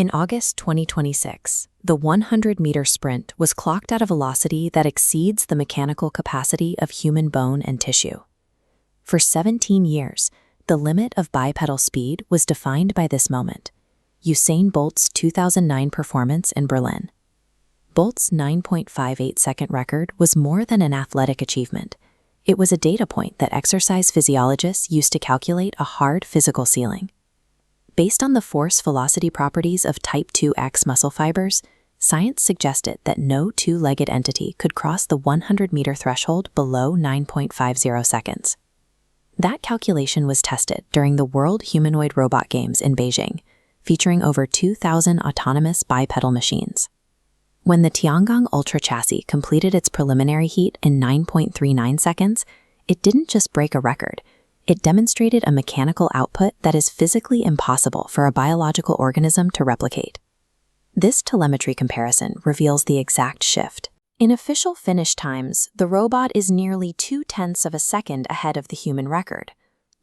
In August 2026, the 100-meter sprint was clocked at a velocity that exceeds the mechanical capacity of human bone and tissue. For 17 years, the limit of bipedal speed was defined by this moment: Usain Bolt's 2009 performance in Berlin. Bolt's 9.58-second record was more than an athletic achievement. It was a data point that exercise physiologists used to calculate a hard physical ceiling. Based on the force-velocity properties of type 2X muscle fibers, science suggested that no two-legged entity could cross the 100-meter threshold below 9.50 seconds. That calculation was tested during the World Humanoid Robot Games in Beijing, featuring over 2,000 autonomous bipedal machines. When the Tiangong Ultra chassis completed its preliminary heat in 9.39 seconds, it didn't just break a record. It demonstrated a mechanical output that is physically impossible for a biological organism to replicate. This telemetry comparison reveals the exact shift. In official finish times, the robot is nearly 0.2 of a second ahead of the human record.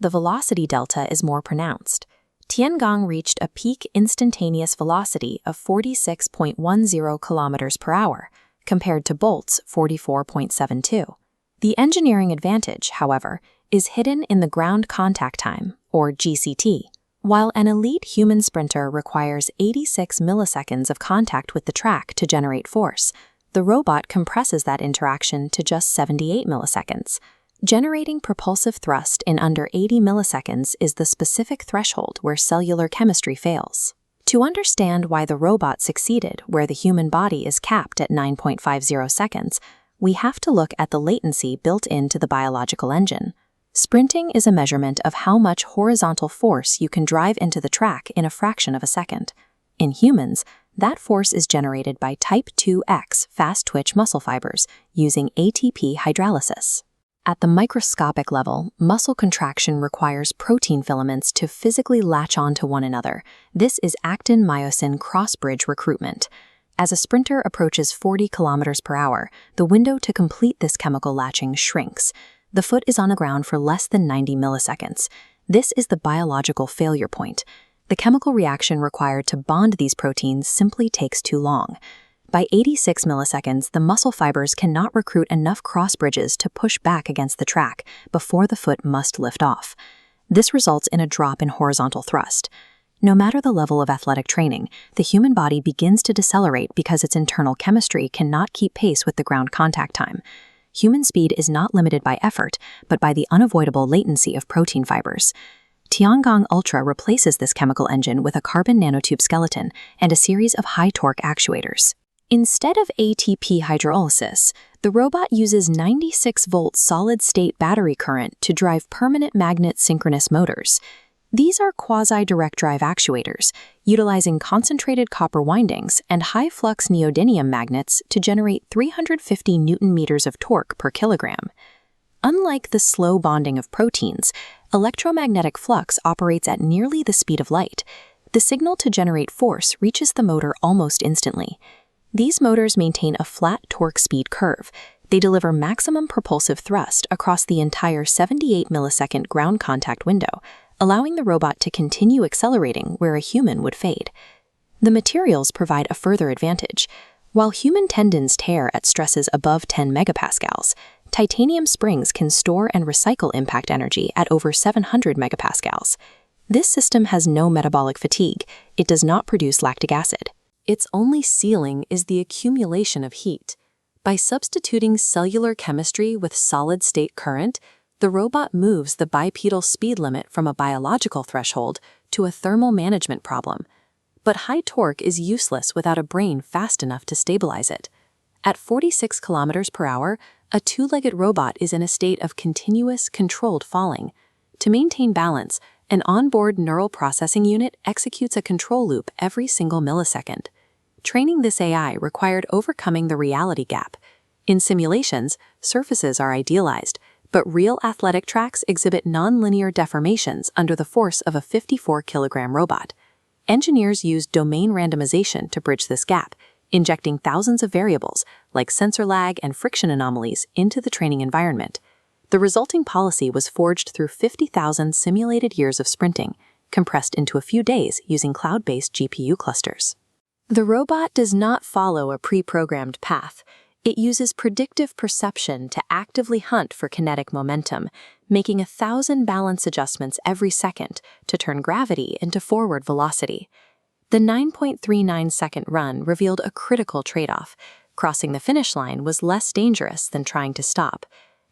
The velocity delta is more pronounced. Tiangong reached a peak instantaneous velocity of 46.10 kilometers per hour, compared to Bolt's 44.72. The engineering advantage, however, is hidden in the ground contact time, or GCT. While an elite human sprinter requires 86 milliseconds of contact with the track to generate force, the robot compresses that interaction to just 78 milliseconds. Generating propulsive thrust in under 80 milliseconds is the specific threshold where cellular chemistry fails. To understand why the robot succeeded where the human body is capped at 9.50 seconds, we have to look at the latency built into the biological engine. Sprinting is a measurement of how much horizontal force you can drive into the track in a fraction of a second. In humans, that force is generated by type 2X fast-twitch muscle fibers using ATP hydrolysis. At the microscopic level, muscle contraction requires protein filaments to physically latch onto one another. This is actin-myosin cross-bridge recruitment. As a sprinter approaches 40 kilometers per hour, the window to complete this chemical latching shrinks. The foot is on the ground for less than 90 milliseconds. This is the biological failure point. The chemical reaction required to bond these proteins simply takes too long. By 86 milliseconds, the muscle fibers cannot recruit enough cross bridges to push back against the track before the foot must lift off. This results in a drop in horizontal thrust. No matter the level of athletic training, the human body begins to decelerate because its internal chemistry cannot keep pace with the ground contact time. Human speed is not limited by effort, but by the unavoidable latency of protein fibers. Tiangong Ultra replaces this chemical engine with a carbon nanotube skeleton and a series of high-torque actuators. Instead of ATP hydrolysis, the robot uses 96-volt solid-state battery current to drive permanent magnet synchronous motors. These are quasi-direct drive actuators, utilizing concentrated copper windings and high-flux neodymium magnets to generate 350 newton-meters of torque per kilogram. Unlike the slow bonding of proteins, electromagnetic flux operates at nearly the speed of light. The signal to generate force reaches the motor almost instantly. These motors maintain a flat torque speed curve. They deliver maximum propulsive thrust across the entire 78-millisecond ground contact window, allowing the robot to continue accelerating where a human would fade. The materials provide a further advantage. While human tendons tear at stresses above 10 megapascals, titanium springs can store and recycle impact energy at over 700 megapascals. This system has no metabolic fatigue. It does not produce lactic acid. Its only ceiling is the accumulation of heat. By substituting cellular chemistry with solid-state current, the robot moves the bipedal speed limit from a biological threshold to a thermal management problem. But high torque is useless without a brain fast enough to stabilize it. At 46 kilometers per hour, a two-legged robot is in a state of continuous, controlled falling. To maintain balance, an onboard neural processing unit executes a control loop every single millisecond. Training this AI required overcoming the reality gap. In simulations, surfaces are idealized, but real athletic tracks exhibit nonlinear deformations under the force of a 54-kilogram robot. Engineers used domain randomization to bridge this gap, injecting thousands of variables, like sensor lag and friction anomalies, into the training environment. The resulting policy was forged through 50,000 simulated years of sprinting, compressed into a few days using cloud-based GPU clusters. The robot does not follow a pre-programmed path. It uses predictive perception to actively hunt for kinetic momentum, making 1,000 balance adjustments every second to turn gravity into forward velocity. The 9.39-second run revealed a critical trade-off. Crossing the finish line was less dangerous than trying to stop.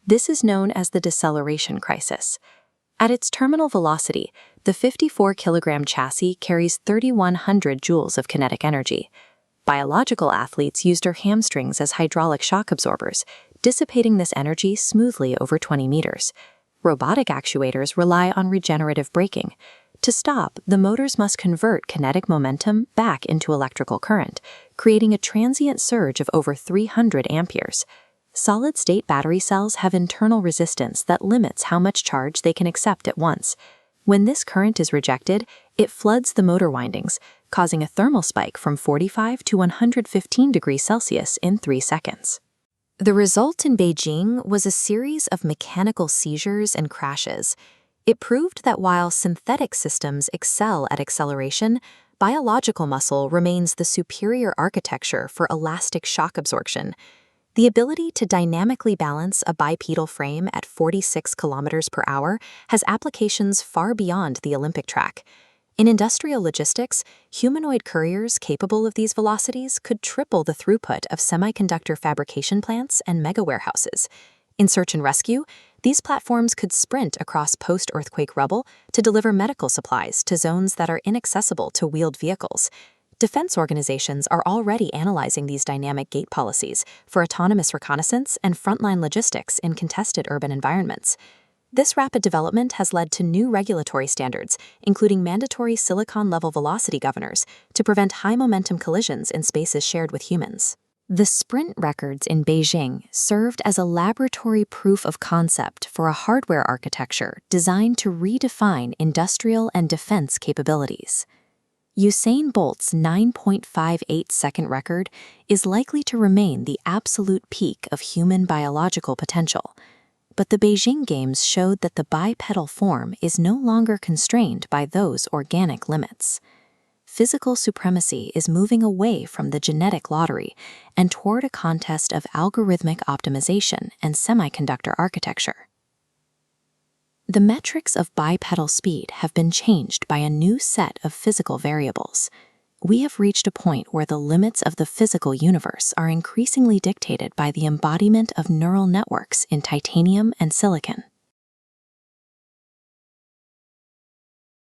This is known as the deceleration crisis. At its terminal velocity, the 54-kilogram chassis carries 3,100 joules of kinetic energy. Biological athletes used her hamstrings as hydraulic shock absorbers, dissipating this energy smoothly over 20 meters. Robotic actuators rely on regenerative braking. To stop, the motors must convert kinetic momentum back into electrical current, creating a transient surge of over 300 amperes. Solid-state battery cells have internal resistance that limits how much charge they can accept at once. When this current is rejected, it floods the motor windings, causing a thermal spike from 45 to 115 degrees Celsius in 3 seconds. The result in Beijing was a series of mechanical seizures and crashes. It proved that while synthetic systems excel at acceleration, biological muscle remains the superior architecture for elastic shock absorption. The ability to dynamically balance a bipedal frame at 46 kilometers per hour has applications far beyond the Olympic track. In industrial logistics, humanoid couriers capable of these velocities could triple the throughput of semiconductor fabrication plants and mega warehouses. In search and rescue, these platforms could sprint across post-earthquake rubble to deliver medical supplies to zones that are inaccessible to wheeled vehicles. Defense organizations are already analyzing these dynamic gate policies for autonomous reconnaissance and frontline logistics in contested urban environments. This rapid development has led to new regulatory standards, including mandatory silicon-level velocity governors, to prevent high-momentum collisions in spaces shared with humans. The sprint records in Beijing served as a laboratory proof of concept for a hardware architecture designed to redefine industrial and defense capabilities. Usain Bolt's 9.58-second record is likely to remain the absolute peak of human biological potential. But the Beijing Games showed that the bipedal form is no longer constrained by those organic limits. Physical supremacy is moving away from the genetic lottery and toward a contest of algorithmic optimization and semiconductor architecture. The metrics of bipedal speed have been changed by a new set of physical variables. We have reached a point where the limits of the physical universe are increasingly dictated by the embodiment of neural networks in titanium and silicon.